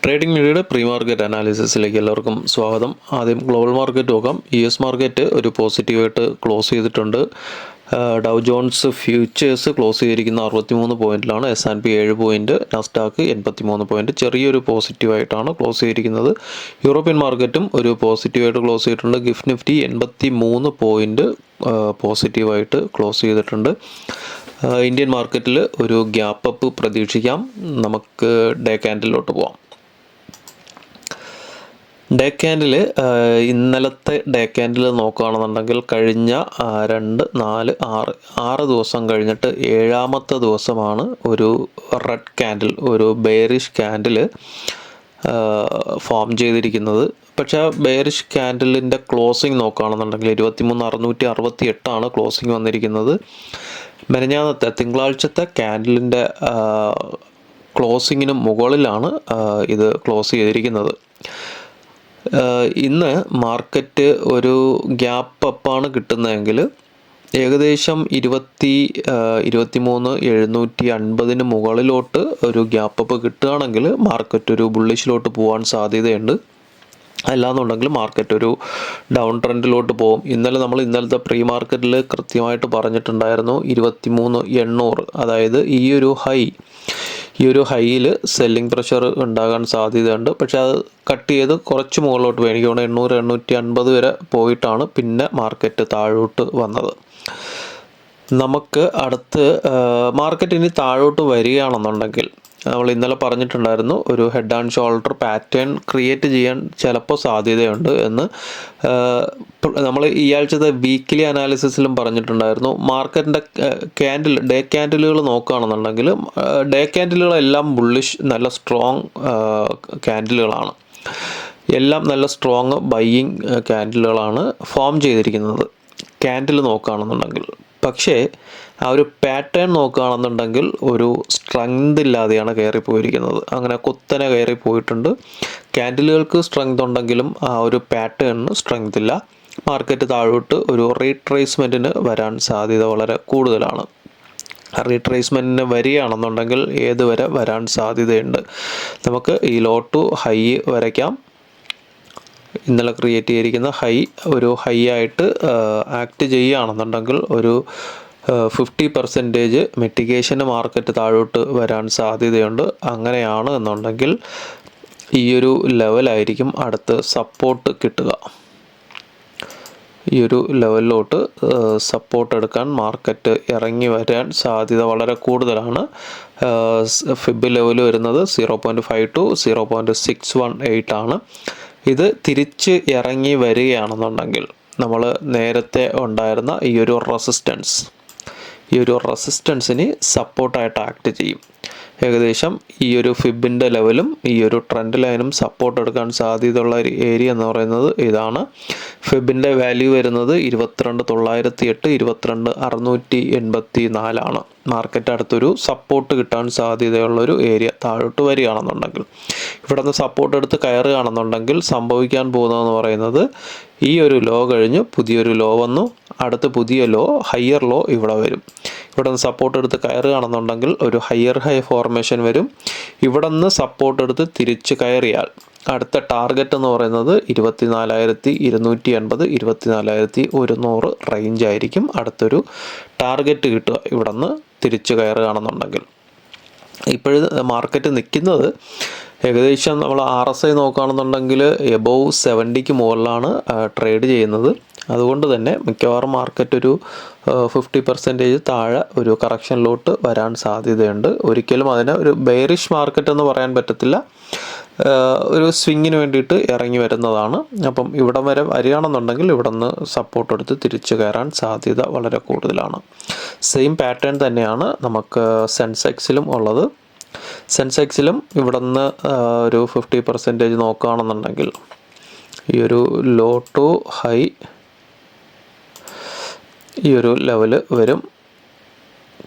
Trading മീഡിയയുടെ pre market അനാലിസിസിലേക്ക് എല്ലാവർക്കും സ്വാഗതം. ആദ്യം ഗ്ലോബൽ മാർക്കറ്റ് നോക്കാം. US മാർക്കറ്റ് ഒരു പോസിറ്റീവായിട്ട് ക്ലോസ് ചെയ്തിട്ടുണ്ട്. ഡൗ ജോൺസ് ഫ്യൂച്ചേഴ്സ് ക്ലോസ് ചെയ്തിരിക്കുന്ന 63 പോയിന്റിലാണ്. S&P 7 point, Nasdaq 83 point. ചെറിയൊരു പോസിറ്റീവായിട്ടാണ് ക്ലോസ് ചെയ്തിരിക്കുന്നത്. യൂറോപ്യൻ മാർക്കറ്റും ഒരു പോസിറ്റീവായിട്ട് ക്ലോസ് ചെയ്തിട്ടുണ്ട്. ഗിഫ്റ്റ് നിഫ്റ്റി 83 പോയിന്റ് പോസിറ്റീവായിട്ട് ക്ലോസ് ചെയ്തിട്ടുണ്ട്. ഇന്ത്യൻ മാർക്കറ്റിൽ ഒരു ഗ്യാപ്പ് അപ്പ് പ്രതീക്ഷിക്കാം. നമുക്ക് ഡേ ക്യാൻഡിലോട്ട് പോവാം. ഡേ ക്യാൻഡിൽ ഇന്നലത്തെ ഡേ ക്യാൻഡിൽ നോക്കുകയാണെന്നുണ്ടെങ്കിൽ കഴിഞ്ഞ 2, 4, 6 ദിവസം കഴിഞ്ഞിട്ട് 7ാമത്തെ ദിവസമാണ് ഒരു റെഡ് ക്യാൻഡിൽ, ഒരു ബെയറിഷ് ക്യാൻഡിൽ ഫോം ചെയ്തിരിക്കുന്നത്. പക്ഷേ ആ ബെയറിഷ് ക്യാൻഡിലിൻ്റെ ക്ലോസിങ് നോക്കുകയാണെന്നുണ്ടെങ്കിൽ 23,668 ക്ലോസിങ് വന്നിരിക്കുന്നത്. മെനഞ്ഞാന്നത്തെ തിങ്കളാഴ്ചത്തെ ക്യാൻഡിലിൻ്റെ ക്ലോസിങ്ങിന് മുകളിലാണ് ഇത് ക്ലോസ് ചെയ്തിരിക്കുന്നത്. ഇന്ന് മാർക്കറ്റ് ഒരു ഗ്യാപ്പ് അപ്പാണ് കിട്ടുന്നതെങ്കിൽ ഏകദേശം 23,750 മുകളിലോട്ട് ഒരു ഗ്യാപ്പ് അപ്പ് കിട്ടുകയാണെങ്കിൽ മാർക്കറ്റ് ഒരു ബുള്ളിഷിലോട്ട് പോകാൻ സാധ്യതയുണ്ട്. അല്ലാന്നുണ്ടെങ്കിൽ മാർക്കറ്റ് ഒരു ഡൗൺ ട്രെൻഡിലോട്ട് പോകും. ഇന്നലത്തെ പ്രീ മാർക്കറ്റിൽ കൃത്യമായിട്ട് പറഞ്ഞിട്ടുണ്ടായിരുന്നു 23,800, അതായത് ഈ ഒരു ഹൈയിൽ സെല്ലിംഗ് പ്രഷർ ഉണ്ടാകാൻ സാധ്യതയുണ്ട്. പക്ഷെ അത് കട്ട് ചെയ്ത് കുറച്ച് മുകളിലോട്ട് പോയി. എനിക്ക് തോന്നുന്നു 800-850 വരെ പോയിട്ടാണ് പിന്നെ മാർക്കറ്റ് താഴോട്ട് വന്നത്. നമുക്ക് അടുത്ത് മാർക്കറ്റ് ഇനി താഴോട്ട് വരികയാണെന്നുണ്ടെങ്കിൽ നമ്മൾ ഇന്നലെ പറഞ്ഞിട്ടുണ്ടായിരുന്നു ഒരു head and shoulder pattern create ചെയ്യാൻ ചിലപ്പോൾ സാധ്യതയുണ്ട് എന്ന്. നമ്മൾ ഈ ആഴ്ചത്തെ വീക്ക്ലി അനാലിസിസിലും പറഞ്ഞിട്ടുണ്ടായിരുന്നു. മാർക്കറ്റിൻ്റെ ഡേ ക്യാൻഡിലുകൾ നോക്കുകയാണെന്നുണ്ടെങ്കിൽ ഡേ ക്യാൻഡിലുകളെല്ലാം ബുള്ളിഷ്, നല്ല സ്ട്രോങ് ക്യാൻഡിലുകളാണ്. എല്ലാം നല്ല സ്ട്രോങ് ബൈയിങ് ക്യാൻഡിലുകളാണ് ഫോം ചെയ്തിരിക്കുന്നത് ക്യാൻഡിൽ നോക്കുകയാണെന്നുണ്ടെങ്കിൽ. പക്ഷേ ആ ഒരു പാറ്റേൺ നോക്കുകയാണെന്നുണ്ടെങ്കിൽ ഒരു സ്ട്രെങ്ത് ഇല്ലാതെയാണ് കയറിപ്പോയിരിക്കുന്നത്. അങ്ങനെ കുത്തനെ കയറിപ്പോയിട്ടുണ്ട്. ക്യാൻഡിലുകൾക്ക് സ്ട്രെങ്ത് ഉണ്ടെങ്കിലും ആ ഒരു പാറ്റേണിന് സ്ട്രെങ്ത് ഇല്ല. മാർക്കറ്റ് താഴോട്ട് ഒരു റീട്രേസ്മെൻറ്റിന് വരാൻ സാധ്യത വളരെ കൂടുതലാണ്. റീട്രേസ്മെൻറ്റിന് വരികയാണെന്നുണ്ടെങ്കിൽ ഏതുവരെ വരാൻ സാധ്യതയുണ്ട്. നമുക്ക് ഈ ലോ ടു ഹൈ വരയ്ക്കാം. ഇന്നലെ ക്രിയേറ്റ് ചെയ്തിരിക്കുന്ന ഒരു ഹൈ ആയിട്ട് ആക്ട് ചെയ്യുകയാണെന്നുണ്ടെങ്കിൽ ഒരു 50% മിറ്റിഗേഷന് മാർക്കറ്റ് താഴോട്ട് വരാൻ സാധ്യതയുണ്ട്. അങ്ങനെയാണ് എന്നുണ്ടെങ്കിൽ ഈ ഒരു ലെവലായിരിക്കും അടുത്ത് സപ്പോർട്ട് കിട്ടുക. ഈ ഒരു ലെവലിലോട്ട് സപ്പോർട്ട് എടുക്കാൻ മാർക്കറ്റ് ഇറങ്ങി വരാൻ സാധ്യത വളരെ കൂടുതലാണ്. ഫിബ് ലെവൽ വരുന്നത് 0.5 to 0.618 ഇത് തിരിച്ച് ഇറങ്ങി വരികയാണെന്നുണ്ടെങ്കിൽ നമ്മൾ നേരത്തെ ഉണ്ടായിരുന്ന ഈ ഒരു റെസിസ്റ്റൻസിന് സപ്പോർട്ടായിട്ട് ആക്ട് ചെയ്യും. ഏകദേശം ഈ ഒരു ഫിബിൻ്റെ ലെവലും ഈ ഒരു ട്രെൻഡ് ലൈനും സപ്പോർട്ട് എടുക്കാൻ സാധ്യതയുള്ള ഒരു ഏരിയ എന്ന് പറയുന്നത് ഇതാണ്. ഫിബിൻ്റെ വാല്യൂ വരുന്നത് 22,908, 22,684. മാർക്കറ്റ് അടുത്തൊരു സപ്പോർട്ട് കിട്ടാൻ സാധ്യതയുള്ളൊരു ഏരിയ താഴോട്ട് വരികയാണെന്നുണ്ടെങ്കിൽ, ഇവിടെ നിന്ന് സപ്പോർട്ട് എടുത്ത് കയറുകയാണെന്നുണ്ടെങ്കിൽ സംഭവിക്കാൻ പോകുന്നതെന്ന് പറയുന്നത് ഈ ഒരു ലോ കഴിഞ്ഞ് പുതിയൊരു ലോ വന്നു, അടുത്ത് പുതിയ ലോ, ഹയർ ലോ ഇവിടെ വരും. ഇവിടെ നിന്ന് സപ്പോർട്ട് എടുത്ത് കയറുകയാണെന്നുണ്ടെങ്കിൽ ഒരു ഹയർ ഹൈ ഫോർമേഷൻ വരും. ഇവിടെ നിന്ന് സപ്പോർട്ട് എടുത്ത് തിരിച്ച് കയറിയാൽ അടുത്ത ടാർഗറ്റ് എന്ന് പറയുന്നത് 24,280, 24,100 റേഞ്ച് ആയിരിക്കും അടുത്തൊരു ടാർഗറ്റ് കിട്ടുക ഇവിടെ നിന്ന് തിരിച്ച് കയറുകയാണെന്നുണ്ടെങ്കിൽ. ഇപ്പോഴും മാർക്കറ്റ് നിൽക്കുന്നത് ഏകദേശം നമ്മൾ RSI നോക്കുകയാണെന്നുണ്ടെങ്കിൽ എബോവ് 70ക്ക് മുകളിലാണ് ട്രേഡ് ചെയ്യുന്നത്. അതുകൊണ്ട് തന്നെ മിക്കവാറും മാർക്കറ്റ് ഒരു 50% താഴെ ഒരു കറക്ഷനിലോട്ട് വരാൻ സാധ്യതയുണ്ട്. ഒരിക്കലും അതിനെ ഒരു ബെയറിഷ് മാർക്കറ്റ് എന്ന് പറയാൻ പറ്റത്തില്ല, ഒരു സ്വിങ്ങിന് വേണ്ടിയിട്ട് ഇറങ്ങി വരുന്നതാണ്. അപ്പം ഇവിടം വരെ വരികയാണെന്നുണ്ടെങ്കിൽ ഇവിടെ നിന്ന് സപ്പോർട്ട് എടുത്ത് തിരിച്ചു കയറാൻ സാധ്യത വളരെ കൂടുതലാണ്. സെയിം പാറ്റേൺ തന്നെയാണ് നമുക്ക് സെൻസെക്സിലും ഉള്ളത്. സെൻസെക്സിലും ഇവിടെ നിന്ന് ഒരു 50% നോക്കുകയാണെന്നുണ്ടെങ്കിൽ ഈ ഒരു ലോ ടു ഹൈ ഈ ഒരു ലെവൽ വരും.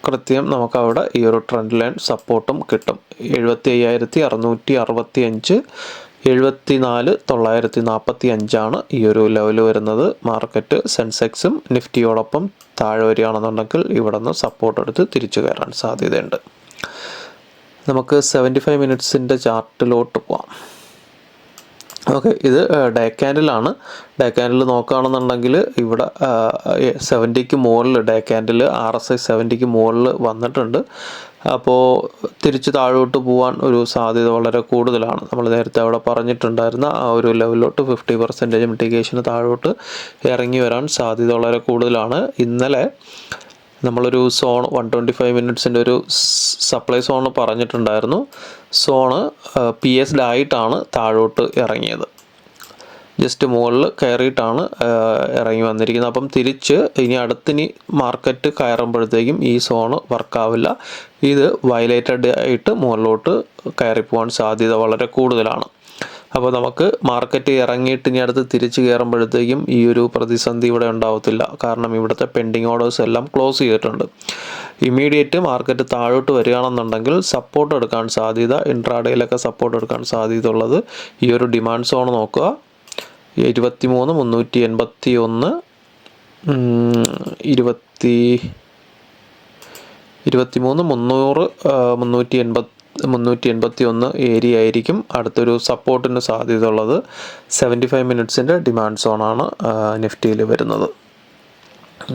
കൃത്യം നമുക്കവിടെ ഈ ഒരു ട്രെൻഡ് ലൈൻ സപ്പോർട്ടും കിട്ടും. 75,665, 74,945 ഈ ഒരു ലെവൽ വരുന്നത്. മാർക്കറ്റ് സെൻസെക്സും നിഫ്റ്റിയോടൊപ്പം താഴെ വരികയാണെന്നുണ്ടെങ്കിൽ ഇവിടെ നിന്ന് സപ്പോർട്ട് എടുത്ത് തിരിച്ചു കയറാൻ സാധ്യതയുണ്ട്. നമുക്ക് 75 മിനിറ്റ്സിൻ്റെ ചാർട്ടിലോട്ട് പോവാം. ഓക്കെ, ഇത് ഡേ ക്യാൻഡിലാണ്. ഡേ ക്യാൻഡിൽ നോക്കുകയാണെന്നുണ്ടെങ്കിൽ ഇവിടെ 70ക്ക് മുകളിൽ ഡേ ക്യാൻഡിൽ RSI 70ക്ക് മുകളിൽ വന്നിട്ടുണ്ട്. അപ്പോൾ തിരിച്ച് താഴോട്ട് പോകാൻ ഒരു സാധ്യത വളരെ കൂടുതലാണ്. നമ്മൾ നേരത്തെ അവിടെ പറഞ്ഞിട്ടുണ്ടായിരുന്ന ആ ഒരു ലെവലിലോട്ട് 50% മിറ്റിഗേഷന് താഴോട്ട് ഇറങ്ങി വരാൻ സാധ്യത വളരെ കൂടുതലാണ്. ഇന്നലെ നമ്മളൊരു സോൺ 125 മിനിറ്റ്സിൻ്റെ ഒരു സപ്ലൈ സോൺ പറഞ്ഞിട്ടുണ്ടായിരുന്നു. സോണ് PS'ഡ് ആയിട്ടാണ് താഴോട്ട് ഇറങ്ങിയത്. ജസ്റ്റ് മുകളിൽ കയറിയിട്ടാണ് ഇറങ്ങി വന്നിരിക്കുന്നത്. അപ്പം തിരിച്ച് ഇനി മാർക്കറ്റ് കയറുമ്പോഴത്തേക്കും ഈ സോണ് വർക്കാവില്ല. ഇത് വയലേറ്റഡ് ആയിട്ട് മുകളിലോട്ട് കയറിപ്പോകാൻ സാധ്യത വളരെ കൂടുതലാണ്. അപ്പോൾ നമുക്ക് മാർക്കറ്റ് ഇറങ്ങിയിട്ട് ഇനി അടുത്ത് തിരിച്ച് കയറുമ്പോഴത്തേക്കും ഈ ഒരു പ്രതിസന്ധി ഇവിടെ ഉണ്ടാവത്തില്ല. കാരണം ഇവിടുത്തെ പെൻഡിങ് ഓർഡേഴ്സ് എല്ലാം ക്ലോസ് ചെയ്തിട്ടുണ്ട്. ഇമ്മീഡിയറ്റ് മാർക്കറ്റ് താഴോട്ട് വരികയാണെന്നുണ്ടെങ്കിൽ സപ്പോർട്ട് എടുക്കാൻ സാധ്യത, ഇൻട്രാഡേയിലൊക്കെ സപ്പോർട്ട് എടുക്കാൻ സാധ്യത ഉള്ളത് ഈ ഒരു ഡിമാൻഡ് സോൺ നോക്കുക. 23,381 381 ഏരിയ ആയിരിക്കും അടുത്തൊരു സപ്പോർട്ടിന് സാധ്യത ഉള്ളത്. 75 മിനിറ്റ്സിൻ്റെ ഡിമാൻഡ് സോണാണ് നിഫ്റ്റിയിൽ വരുന്നത്.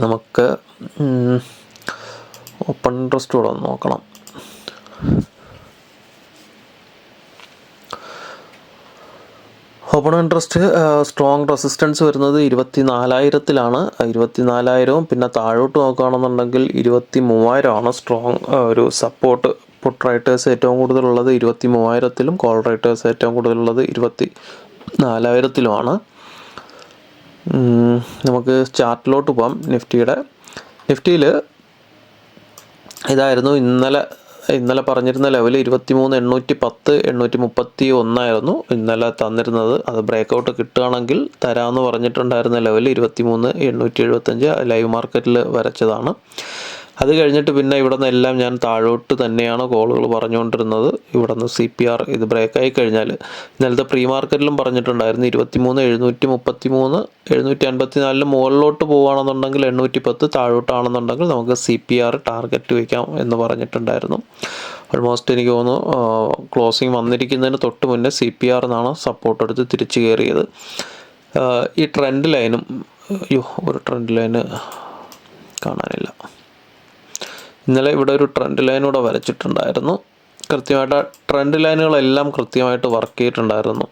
നമുക്ക് ഓപ്പൺ ഇൻട്രസ്റ്റ് കൂടെ ഒന്ന് നോക്കണം. ഓപ്പൺ ഇൻട്രസ്റ്റ് സ്ട്രോങ് റെസിസ്റ്റൻസ് വരുന്നത് 24,000-ലാണ്. 24,000-ഉം പിന്നെ താഴോട്ട് നോക്കുകയാണെന്നുണ്ടെങ്കിൽ 23,000-ആണ് സ്ട്രോങ് ഒരു സപ്പോർട്ട്. പുട്ട് റൈറ്റേഴ്സ് ഏറ്റവും കൂടുതലുള്ളത് 23,000-ലും കോൾ റൈറ്റേഴ്സ് ഏറ്റവും കൂടുതലുള്ളത് 24,000-ലുമാണ്. നമുക്ക് ചാർട്ടിലോട്ട് പോകാം. നിഫ്റ്റിയിൽ ഇതായിരുന്നു ഇന്നലെ പറഞ്ഞിരുന്ന ലെവൽ 23,810 831 ഇന്നലെ തന്നിരുന്നത്. അത് ബ്രേക്കൗട്ട് കിട്ടുകയാണെങ്കിൽ തരാമെന്ന് പറഞ്ഞിട്ടുണ്ടായിരുന്ന ലെവൽ 23,875 ലൈവ് മാർക്കറ്റിൽ വരച്ചതാണ്. അത് കഴിഞ്ഞിട്ട് പിന്നെ ഇവിടെ നിന്ന് എല്ലാം ഞാൻ താഴോട്ട് തന്നെയാണ് കോളുകൾ പറഞ്ഞുകൊണ്ടിരുന്നത്. ഇവിടെ നിന്ന് CPR ഇത് ബ്രേക്കായി കഴിഞ്ഞാൽ ഇന്നലത്തെ പ്രീ മാർക്കറ്റിലും പറഞ്ഞിട്ടുണ്ടായിരുന്നു 23,733 754 മുകളിലോട്ട് പോകുകയാണെന്നുണ്ടെങ്കിൽ 810, താഴോട്ടാണെന്നുണ്ടെങ്കിൽ നമുക്ക് CPR ടാർഗറ്റ് വയ്ക്കാം എന്ന് പറഞ്ഞിട്ടുണ്ടായിരുന്നു. ഓൾമോസ്റ്റ് എനിക്ക് തോന്നുന്നു ക്ലോസിങ് വന്നിരിക്കുന്നതിന് തൊട്ട് മുന്നേ CPR എന്നാണ് സപ്പോർട്ട് എടുത്ത് തിരിച്ചു കയറിയത്. ഈ ട്രെൻഡ് ലൈനും ഒരു ട്രെൻഡ് ലൈന് കാണാനില്ല. ഇന്നലെ ഇവിടെ ഒരു ട്രെൻഡ് ലൈനൂടെ വരച്ചിട്ടുണ്ടായിരുന്നു. കൃത്യമായിട്ട് ട്രെൻഡ് ലൈനുകളെല്ലാം കൃത്യമായിട്ട് വർക്ക് ചെയ്തിട്ടുണ്ടായിരുന്നു.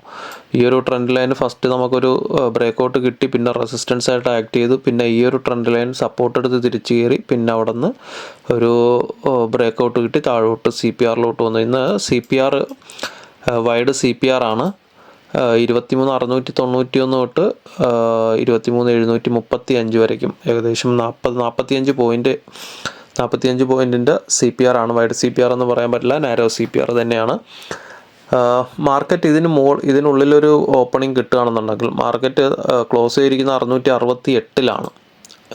ഈ ഒരു ട്രെൻഡ് ലൈൻ ഫസ്റ്റ് നമുക്കൊരു ബ്രേക്കൗട്ട് കിട്ടി, പിന്നെ റെസിസ്റ്റൻസ് ആയിട്ട് ആക്ട് ചെയ്തു, പിന്നെ ഈ ഒരു ട്രെൻഡ് ലൈൻ സപ്പോർട്ട് എടുത്ത് തിരിച്ചു കയറി, പിന്നെ അവിടെ നിന്ന് ഒരു ബ്രേക്കൗട്ട് കിട്ടി താഴോട്ട് CPRലോട്ട് വന്നു. ഇന്ന് CPR വൈഡ് CPR ആണ് 23,691 തൊട്ട് 23,735 വരയ്ക്കും. ഏകദേശം 45 പോയിൻറ്റിൻ്റെ CPR ആണ്. വൈഡ് CPR എന്ന് പറയാൻ പറ്റില്ല, നാരോ CPR തന്നെയാണ്. മാർക്കറ്റ് ഇതിനുള്ളിലൊരു ഓപ്പണിംഗ് കിട്ടുകയാണെന്നുണ്ടെങ്കിൽ മാർക്കറ്റ് ക്ലോസ് ചെയ്തിരിക്കുന്ന 668-ലാണ്.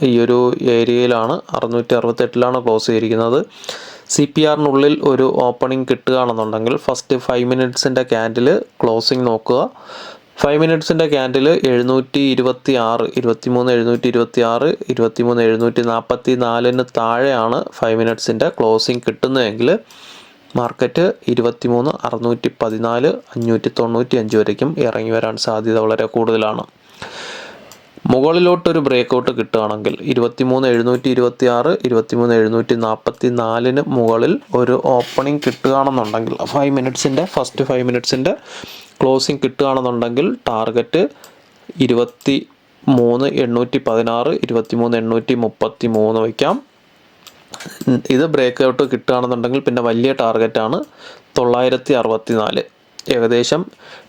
ഈ ഒരു ഏരിയയിലാണ് 668-ലാണ് ക്ലോസ് ചെയ്തിരിക്കുന്നത്. CPRനുള്ളിൽ ഒരു ഓപ്പണിംഗ് കിട്ടുകയാണെന്നുണ്ടെങ്കിൽ ഫസ്റ്റ് 5 മിനിറ്റ്സിൻ്റെ ക്യാൻഡിൽ ക്ലോസിംഗ് നോക്കുക. 5 മിനിറ്റ്സിൻ്റെ ക്യാൻഡിൽ 726 23,726 23,744 താഴെയാണ് 5 മിനിറ്റ്സിൻ്റെ ക്ലോസിംഗ് കിട്ടുന്നതെങ്കിൽ മാർക്കറ്റ് 23,614 595 വരയ്ക്കും ഇറങ്ങി വരാൻ സാധ്യത വളരെ കൂടുതലാണ്. മുകളിലോട്ടൊരു ബ്രേക്കൗട്ട് കിട്ടുകയാണെങ്കിൽ 23,726 23,744 മുകളിൽ ഒരു ഓപ്പണിംഗ് കിട്ടുകയാണെന്നുണ്ടെങ്കിൽ ഫസ്റ്റ് 5 മിനിറ്റ്സിൻ്റെ ക്ലോസിംഗ് കിട്ടുകയാണെന്നുണ്ടെങ്കിൽ ടാർഗറ്റ് 23,816 23,833 വയ്ക്കാം. ഇത് ബ്രേക്കൗട്ട് കിട്ടുകയാണെന്നുണ്ടെങ്കിൽ പിന്നെ വലിയ ടാർഗറ്റാണ് 964. ഏകദേശം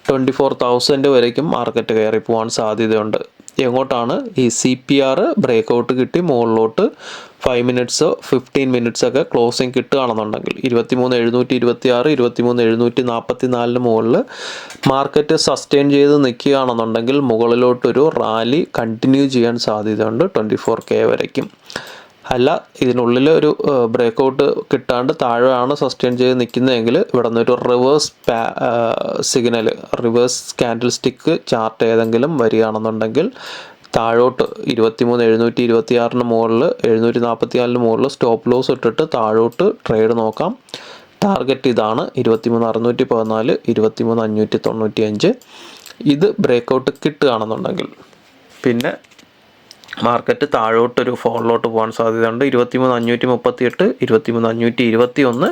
24,000 വരയ്ക്കും മാർക്കറ്റ് കയറി പോകാൻ സാധ്യതയുണ്ട്. എങ്ങോട്ടാണ്? ഈ CPR ബ്രേക്കൗട്ട് കിട്ടി മുകളിലോട്ട് 5 മിനിറ്റ്സ് 15 മിനിറ്റ്സ് ഒക്കെ ക്ലോസിങ് കിട്ടുകയാണെന്നുണ്ടെങ്കിൽ 23,726 23,744 മുകളിൽ മാർക്കറ്റ് സസ്റ്റെയിൻ ചെയ്ത് നിൽക്കുകയാണെന്നുണ്ടെങ്കിൽ മുകളിലോട്ടൊരു റാലി കണ്ടിന്യൂ ചെയ്യാൻ സാധ്യതയുണ്ട് 24K വരയ്ക്കും. അല്ല, ഇതിനുള്ളിൽ ഒരു ബ്രേക്കൗട്ട് കിട്ടാണ്ട് താഴെയാണ് സസ്റ്റെയിൻ ചെയ്ത് നിൽക്കുന്നതെങ്കിൽ ഇവിടെ നിന്നൊരു റിവേഴ്സ് ക്യാൻഡിൽ സ്റ്റിക്ക് ചാർട്ട് ഏതെങ്കിലും വരികയാണെന്നുണ്ടെങ്കിൽ താഴോട്ട് 23,726 മുകളിൽ 744 മുകളിൽ സ്റ്റോപ്പ് ലോസ് ഇട്ടിട്ട് താഴോട്ട് ട്രേഡ് നോക്കാം. ടാർഗറ്റ് ഇതാണ് 23,614, 23,595. ഇത് ബ്രേക്കൗട്ട് കിട്ടുകയാണെന്നുണ്ടെങ്കിൽ പിന്നെ മാർക്കറ്റ് താഴോട്ടൊരു ഫോളിലോട്ട് പോകാൻ സാധ്യതയുണ്ട്. 23,538, 23,521.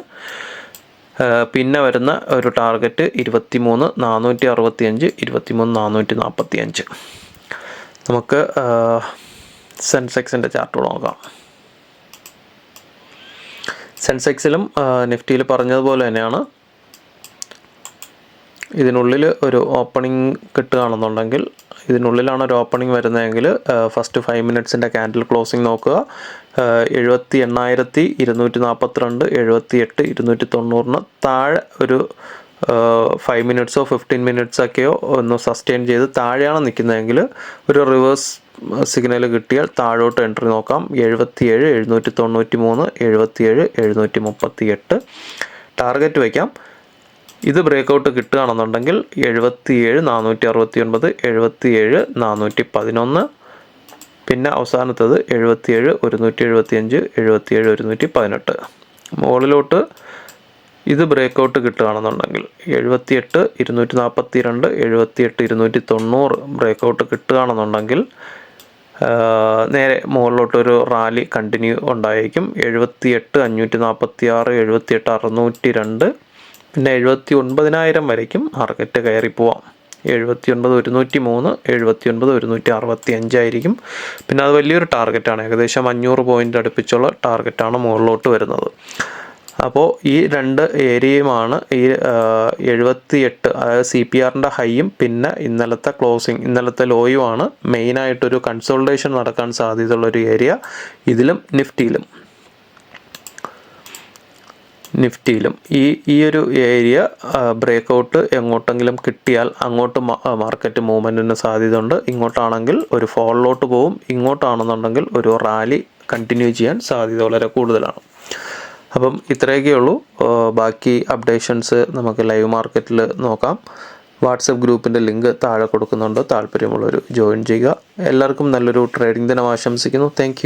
പിന്നെ വരുന്ന ഒരു ടാർഗറ്റ് 23,465, 23,445. നമുക്ക് സെൻസെക്സിൻ്റെ ചാർട്ട് നോക്കാം. സെൻസെക്സിലും നിഫ്റ്റിയിൽ പറഞ്ഞതുപോലെ തന്നെയാണ്. ഇതിനുള്ളിൽ ഒരു ഓപ്പണിംഗ് കിട്ടുകയാണെന്നുണ്ടെങ്കിൽ, ഇതിനുള്ളിലാണ് ഒരു ഓപ്പണിംഗ് വരുന്നതെങ്കിൽ ഫസ്റ്റ് 5 മിനിറ്റ്സിൻ്റെ ക്യാൻഡിൽ ക്ലോസിംഗ് നോക്കുക. 78,242, 78,290 താഴെ ഒരു 5 മിനിറ്റ്സോ 15 മിനിറ്റ്സൊക്കെയോ ഒന്ന് സസ്റ്റെയിൻ ചെയ്ത് താഴെയാണ് നിൽക്കുന്നതെങ്കിൽ ഒരു റിവേഴ്സ് സിഗ്നൽ കിട്ടിയാൽ താഴോട്ട് എൻട്രി നോക്കാം. 77,793, 77,738 ടാർഗറ്റ് വയ്ക്കാം. ഇത് ബ്രേക്കൗട്ട് കിട്ടുകയാണെന്നുണ്ടെങ്കിൽ 77,469, 77,411. പിന്നെ അവസാനത്തത് 77,175, 77,118. മുകളിലോട്ട് ഇത് ബ്രേക്കൗട്ട് കിട്ടുകയാണെന്നുണ്ടെങ്കിൽ 78,242, 78,290 ബ്രേക്കൗട്ട് കിട്ടുകയാണെന്നുണ്ടെങ്കിൽ നേരെ മുകളിലോട്ടൊരു റാലി കണ്ടിന്യൂ ഉണ്ടായിരിക്കും. 78,546, 78,602, പിന്നെ 79,000 വരയ്ക്കും മാർക്കറ്റ് കയറി പോവാം. 79,103, 79,165 ആയിരിക്കും. പിന്നെ അത് വലിയൊരു ടാർഗറ്റാണ്, ഏകദേശം 500 പോയിൻ്റ് അടുപ്പിച്ചുള്ള ടാർഗറ്റാണ് മുകളിലോട്ട് വരുന്നത്. അപ്പോൾ ഈ രണ്ട് ഏരിയയുമാണ് ഈ 78, അതായത് CPRൻ്റെ ഹൈയും പിന്നെ ഇന്നലത്തെ ക്ലോസിങ്, ഇന്നലത്തെ ലോയുമാണ് മെയിനായിട്ടൊരു കൺസോൾട്ടേഷൻ നടക്കാൻ സാധ്യതയുള്ളൊരു ഏരിയ ഇതിലും നിഫ്റ്റിയിലും. ഈ ഒരു ഏരിയ ബ്രേക്കൗട്ട് എങ്ങോട്ടെങ്കിലും കിട്ടിയാൽ അങ്ങോട്ട് മാർക്കറ്റ് മൂവ്മെൻറ്റിന് സാധ്യതയുണ്ട്. ഇങ്ങോട്ടാണെങ്കിൽ ഒരു ഫോളിലോട്ട് പോവും, ഇങ്ങോട്ടാണെന്നുണ്ടെങ്കിൽ ഒരു റാലി കണ്ടിന്യൂ ചെയ്യാൻ സാധ്യത വളരെ കൂടുതലാണ്. അപ്പം ഇത്രയൊക്കെ ഉള്ളൂ. ബാക്കി അപ്ഡേഷൻസ് നമുക്ക് ലൈവ് മാർക്കറ്റിൽ നോക്കാം. വാട്സപ്പ് ഗ്രൂപ്പിൻ്റെ ലിങ്ക് താഴെ കൊടുക്കുന്നുണ്ട്, താല്പര്യമുള്ളവർ ജോയിൻ ചെയ്യുക. എല്ലാവർക്കും നല്ലൊരു ട്രേഡിംഗ് ദിനം ആശംസിക്കുന്നു. താങ്ക്